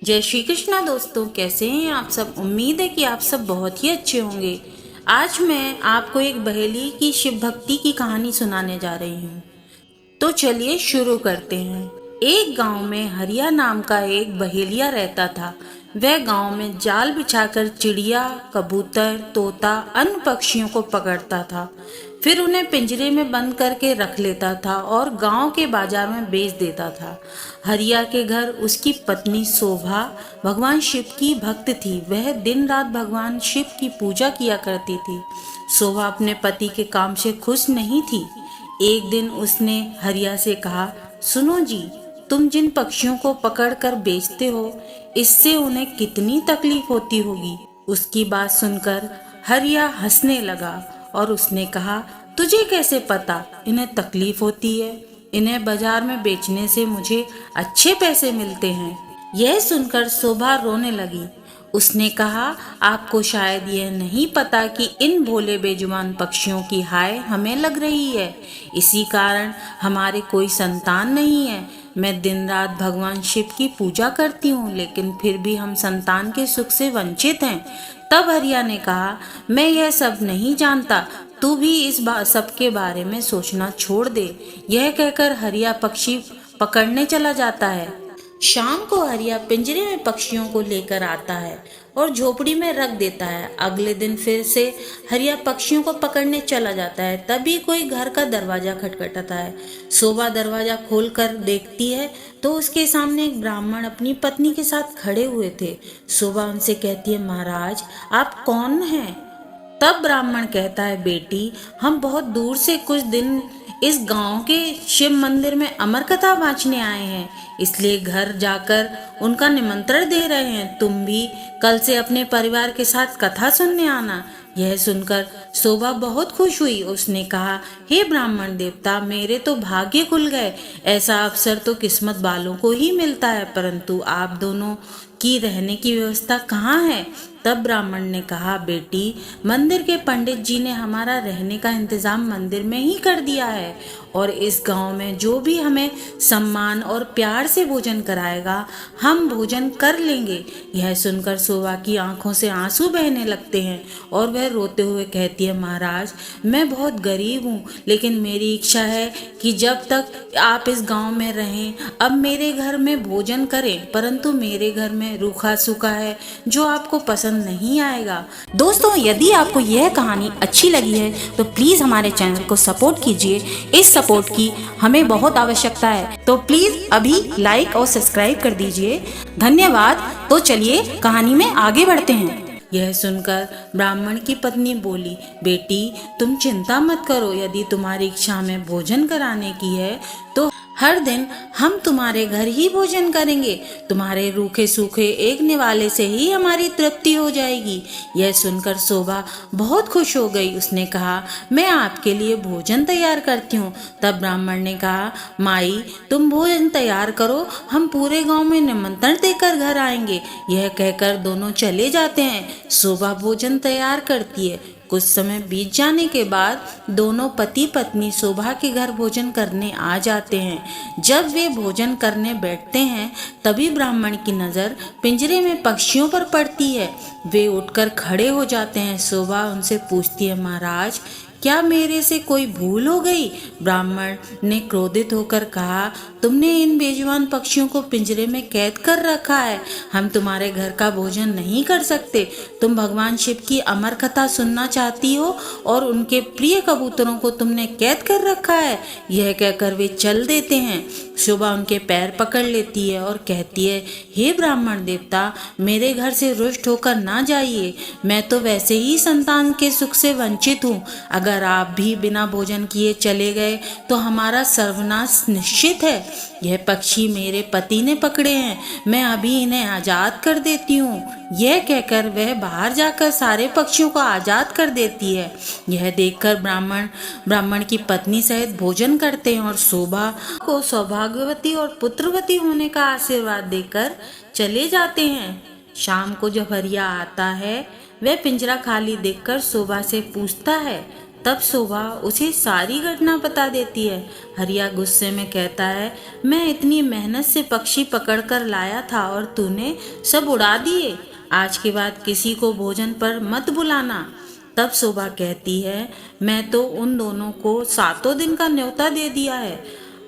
जय श्री कृष्णा दोस्तों, कैसे हैं आप सब। उम्मीद है कि आप सब बहुत ही अच्छे होंगे। आज मैं आपको एक बहेली की शिव भक्ति की कहानी सुनाने जा रही हूँ। तो चलिए शुरू करते हैं। एक गांव में हरिया नाम का एक बहेलिया रहता था। वह गांव में जाल बिछाकर चिड़िया, कबूतर, तोता, अन्य पक्षियों को पकड़ता था। फिर उन्हें पिंजरे में बंद करके रख लेता था और गांव के बाजार में बेच देता था। हरिया के घर उसकी पत्नी शोभा भगवान शिव की भक्त थी। वह दिन रात भगवान शिव की पूजा किया करती थी। शोभा अपने पति के काम से खुश नहीं थी। एक दिन उसने हरिया से कहा, सुनो जी, तुम जिन पक्षियों को पकड़कर बेचते हो, इससे उन्हें कितनी तकलीफ होती होगी। उसकी बात सुनकर हरिया हंसने लगा और उसने कहा, तुझे कैसे पता इन्हें तकलीफ होती है। इन्हें बाजार में बेचने से मुझे अच्छे पैसे मिलते हैं। यह सुनकर शोभा रोने लगी। उसने कहा, आपको शायद यह नहीं पता कि इन भोले बेजुबान पक्षियों की हाय हमें लग रही है। इसी कारण हमारे कोई संतान नहीं है। मैं दिन रात भगवान शिव की पूजा करती हूँ, लेकिन फिर भी हम संतान के सुख से वंचित हैं। तब हरिया ने कहा, मैं यह सब नहीं जानता, तू भी इस सब के बारे में सोचना छोड़ दे। यह कहकर हरिया पक्षी पकड़ने चला जाता है। शाम को हरिया पिंजरे में पक्षियों को लेकर आता है और झोपड़ी में रख देता है। अगले दिन फिर से हरिया पक्षियों को पकड़ने चला जाता है। तभी कोई घर का दरवाजा खटखटाता है। शोभा दरवाजा खोलकर देखती है तो उसके सामने एक ब्राह्मण अपनी पत्नी के साथ खड़े हुए थे। शोभा उनसे कहती है, महाराज आप कौन हैं। तब ब्राह्मण कहता है, बेटी हम बहुत दूर से कुछ दिन इस गांव के शिव मंदिर में अमर कथा वांचने आए हैं, इसलिए घर जाकर उनका निमंत्रण दे रहे हैं। तुम भी कल से अपने परिवार के साथ कथा सुनने आना। यह सुनकर शोभा बहुत खुश हुई। उसने कहा, हे ब्राह्मण देवता, मेरे तो भाग्य खुल गए। ऐसा अवसर तो किस्मत वालों को ही मिलता है, परंतु आप दोनों की रहने की व्यवस्था कहाँ है। तब ब्राह्मण ने कहा, बेटी मंदिर के पंडित जी ने हमारा रहने का इंतजाम मंदिर में ही कर दिया है और इस गांव में जो भी हमें सम्मान और प्यार से भोजन कराएगा हम भोजन कर लेंगे। यह सुनकर शोभा की आंखों से आंसू बहने लगते हैं और वह रोते हुए कहती है, महाराज मैं बहुत गरीब हूँ, लेकिन मेरी इच्छा है कि जब तक आप इस गांव में रहें अब मेरे घर में भोजन करें, परंतु मेरे घर में रूखा सूखा है जो आपको पसंद नहीं आएगा। दोस्तों, यदि आपको यह कहानी अच्छी लगी है तो प्लीज हमारे चैनल को सपोर्ट कीजिए। इस सपोर्ट की हमें बहुत आवश्यकता है, तो प्लीज अभी लाइक और सब्सक्राइब कर दीजिए। धन्यवाद। तो चलिए कहानी में आगे बढ़ते हैं। यह सुनकर ब्राह्मण की पत्नी बोली, बेटी तुम चिंता मत करो, यदि तुम्हारी इच्छा हमें भोजन कराने की है तो हर दिन हम तुम्हारे घर ही भोजन करेंगे। तुम्हारे रूखे सूखे एक निवाले से ही हमारी तृप्ति हो जाएगी। यह सुनकर शोभा बहुत खुश हो गई। उसने कहा, मैं आपके लिए भोजन तैयार करती हूँ। तब ब्राह्मण ने कहा, माई तुम भोजन तैयार करो, हम पूरे गांव में निमंत्रण देकर घर आएंगे। यह कहकर दोनों चले जाते हैं। शोभा भोजन तैयार करती है। कुछ समय बीत जाने के बाद दोनों पति पत्नी शोभा के घर भोजन करने आ जाते हैं। जब वे भोजन करने बैठते हैं तभी ब्राह्मण की नज़र पिंजरे में पक्षियों पर पड़ती है। वे उठकर खड़े हो जाते हैं। शोभा उनसे पूछती है, महाराज क्या मेरे से कोई भूल हो गई। ब्राह्मण ने क्रोधित होकर कहा, तुमने इन बेजुबान पक्षियों को पिंजरे में कैद कर रखा है, हम तुम्हारे घर का भोजन नहीं कर सकते। तुम भगवान शिव की अमर कथा सुनना चाहती हो और उनके प्रिय कबूतरों को तुमने कैद कर रखा है। यह कहकर वे चल देते हैं। शोभा उनके पैर पकड़ लेती है और कहती है, हे ब्राह्मण देवता, मेरे घर से रुष्ट होकर ना जाइए, मैं तो वैसे ही संतान के सुख से वंचित हूँ। अगर आप भी बिना भोजन किए चले गए तो हमारा सर्वनाश निश्चित है। यह पक्षी मेरे पति ने पकड़े हैं, मैं अभी इन्हें आजाद कर देती हूँ। यह कहकर वह बाहर जाकर सारे पक्षियों को आजाद कर देती है। यह देखकर ब्राह्मण की पत्नी सहित भोजन करते हैं और शोभा को सौभाग्यवती और पुत्रवती होने का आशीर्वाद देकर चले जाते हैं। शाम को जब हरिया आता है वह पिंजरा खाली देखकर शोभा से पूछता है, तब शोभा उसे सारी घटना बता देती है। हरिया गुस्से में कहता है, मैं इतनी मेहनत से पक्षी पकड़कर लाया था और तूने सब उड़ा दिए। आज के बाद किसी को भोजन पर मत बुलाना। तब शोभा कहती है, मैं तो उन दोनों को 7 दिन का न्योता दे दिया है,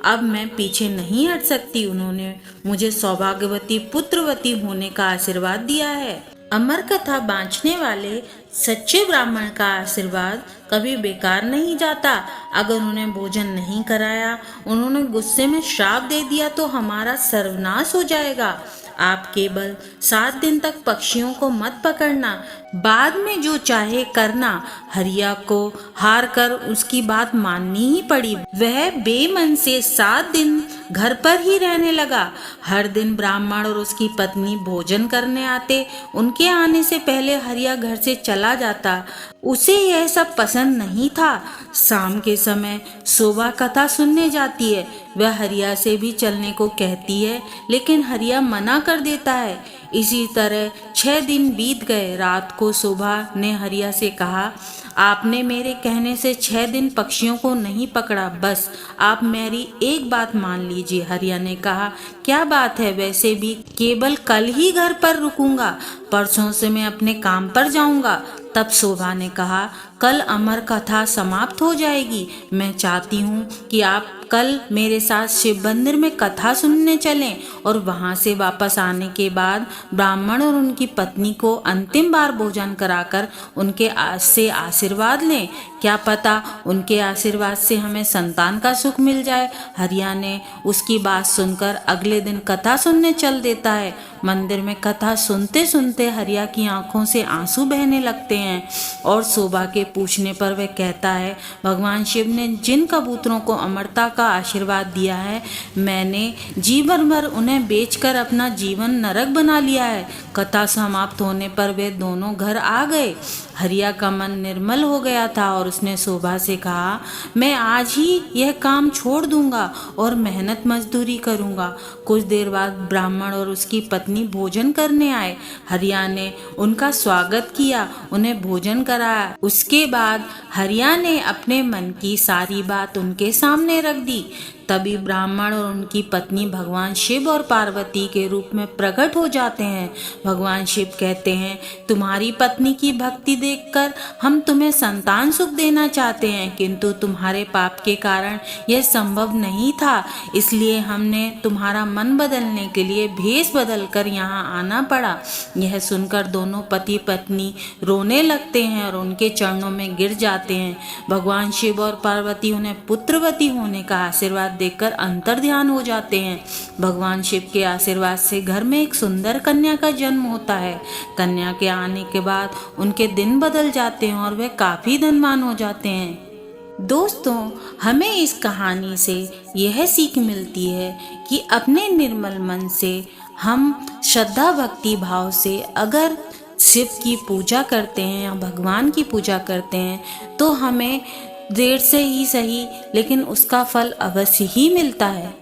अब मैं पीछे नहीं हट सकती। उन्होंने मुझे सौभाग्यवती पुत्रवती होने का आशीर्वाद दिया है। अमर कथा बांचने वाले सच्चे ब्राह्मण का आशीर्वाद कभी बेकार नहीं जाता। अगर उन्हें भोजन नहीं कराया, उन्होंने गुस्से में श्राप दे दिया तो हमारा सर्वनाश हो जाएगा। आप केवल 7 दिन तक पक्षियों को मत पकड़ना, बाद में जो चाहे करना। हरिया को हार कर उसकी बात माननी ही पड़ी। वह बेमन से 7 दिन घर पर ही रहने लगा। हर दिन ब्राह्मण और उसकी पत्नी भोजन करने आते। उनके आने से पहले हरिया घर से चला जाता। उसे यह सब पसंद नहीं था। शाम के समय शोभा कथा सुनने जाती है। वह हरिया से भी चलने को कहती है, लेकिन हरिया मना कर देता है। इसी तरह 6 दिन बीत गए। रात को शोभा ने हरिया से कहा, आपने मेरे कहने से 6 दिन पक्षियों को नहीं पकड़ा, बस आप मेरी एक बात मान लीजिए। हरिया ने कहा, क्या बात है? वैसे भी केवल कल ही घर पर रुकूंगा, परसों से मैं अपने काम पर जाऊंगा। तब शोभा ने कहा, कल अमर कथा समाप्त हो जाएगी। मैं चाहती हूँ कि आप कल मेरे साथ शिव मंदिर में कथा सुनने चलें और वहाँ से वापस आने के बाद ब्राह्मण और उनकी पत्नी को अंतिम बार भोजन कराकर उनके से आशीर्वाद लें। क्या पता उनके आशीर्वाद से हमें संतान का सुख मिल जाए। हरिया ने उसकी बात सुनकर अगले दिन कथा सुनने चल देता है। मंदिर में कथा सुनते सुनते हरिया की आंखों से आंसू बहने लगते हैं और शोभा के पूछने पर वह कहता है, भगवान शिव ने जिन कबूतरों को अमरता का आशीर्वाद दिया है, मैंने जीवन भर उन्हें बेचकर अपना जीवन नरक बना लिया है। कथा समाप्त होने पर वे दोनों घर आ गए। हरिया का मन निर्मल हो गया था और उसने शोभा से कहा, मैं आज ही यह काम छोड़ दूंगा और मेहनत मजदूरी करूंगा। कुछ देर बाद ब्राह्मण और उसकी पत्नी भोजन करने आए। हरिया ने उनका स्वागत किया, उन्हें भोजन कराया। उसके बाद हरिया ने अपने मन की सारी बात उनके सामने रख दी। तभी ब्राह्मण और उनकी पत्नी भगवान शिव और पार्वती के रूप में प्रकट हो जाते हैं। भगवान शिव कहते हैं, तुम्हारी पत्नी की भक्ति देखकर हम तुम्हें संतान सुख देना चाहते हैं, किंतु तुम्हारे पाप के कारण यह संभव नहीं था, इसलिए हमने तुम्हारा मन बदलने के लिए भेष बदल कर यहाँ आना पड़ा। यह सुनकर दोनों पति पत्नी रोने लगते हैं और उनके चरणों में गिर जाते हैं। भगवान शिव और पार्वती उन्हें पुत्रवती होने का आशीर्वाद देकर अंतर ध्यान हो जाते हैं। भगवान शिव के आशीर्वाद से घर में एक सुंदर कन्या का जन्म होता है। कन्या के आने के बाद उनके दिन बदल जाते हैं और वे काफी धनवान हो जाते हैं। दोस्तों, हमें इस कहानी से यह सीख मिलती है कि अपने निर्मल मन से हम श्रद्धा भक्ति भाव से अगर शिव की पूजा करते हैं या भगवान की पूजा करते हैं तो हमें देर से ही सही लेकिन उसका फल अवश्य ही मिलता है।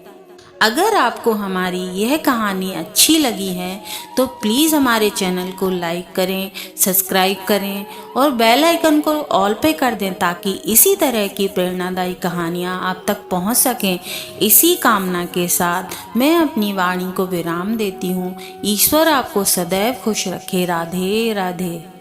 अगर आपको हमारी यह कहानी अच्छी लगी है तो प्लीज़ हमारे चैनल को लाइक करें, सब्सक्राइब करें और बेल आइकन को ऑल पे कर दें ताकि इसी तरह की प्रेरणादायी कहानियाँ आप तक पहुँच सकें। इसी कामना के साथ मैं अपनी वाणी को विराम देती हूँ। ईश्वर आपको सदैव खुश रखे। राधे राधे।